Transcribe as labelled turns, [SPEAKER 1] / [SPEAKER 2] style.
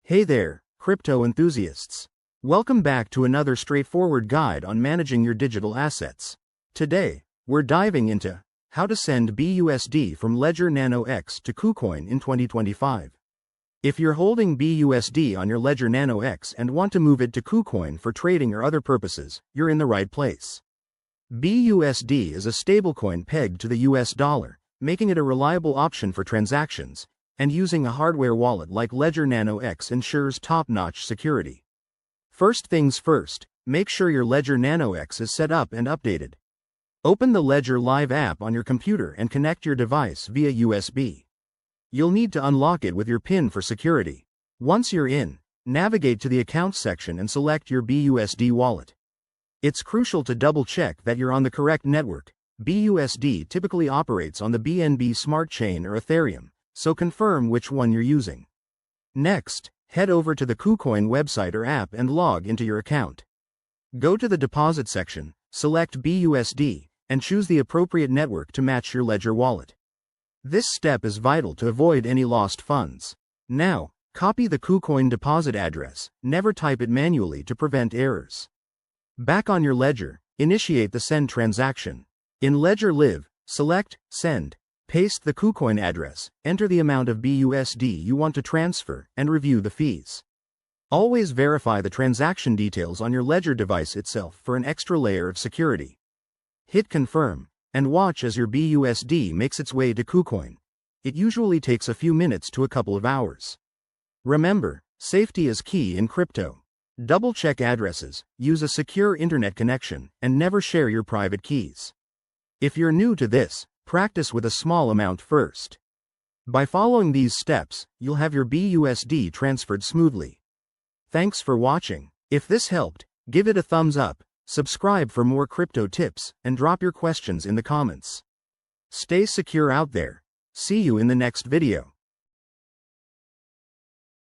[SPEAKER 1] Hey there, crypto enthusiasts. Welcome back to another straightforward guide on managing your digital assets. Today, we're diving into how to send BUSD from Ledger Nano X to Kucoin in 2025. If you're holding BUSD on your Ledger Nano X and want to move it to Kucoin for trading or other purposes, you're in the right place. BUSD is a stablecoin pegged to the US dollar, making it a reliable option for transactions, and using a hardware wallet like Ledger Nano X ensures top-notch security. First things first, make sure your Ledger Nano X is set up and updated. Open the Ledger Live app on your computer and connect your device via USB. You'll need to unlock it with your PIN for security. Once you're in, navigate to the Accounts section and select your BUSD wallet. It's crucial to double-check that you're on the correct network. BUSD typically operates on the BNB Smart Chain or Ethereum, so confirm which one you're using. Next, head over to the Kucoin website or app and log into your account. Go to the Deposit section, select BUSD, and choose the appropriate network to match your Ledger wallet. This step is vital to avoid any lost funds. Now, copy the Kucoin deposit address, never type it manually to prevent errors. Back on your Ledger, initiate the send transaction. In Ledger Live, select Send. Paste the Kucoin address, enter the amount of BUSD you want to transfer, and review the fees. Always verify the transaction details on your Ledger device itself for an extra layer of security. Hit Confirm, and watch as your BUSD makes its way to Kucoin. It usually takes a few minutes to a couple of hours. Remember, safety is key in crypto. Double-check addresses, use a secure internet connection, and never share your private keys. If you're new to this, practice with a small amount first. By following these steps, you'll have your BUSD transferred smoothly. Thanks for watching. If this helped, give it a thumbs up, subscribe for more crypto tips, and drop your questions in the comments. Stay secure out there. See you in the next video.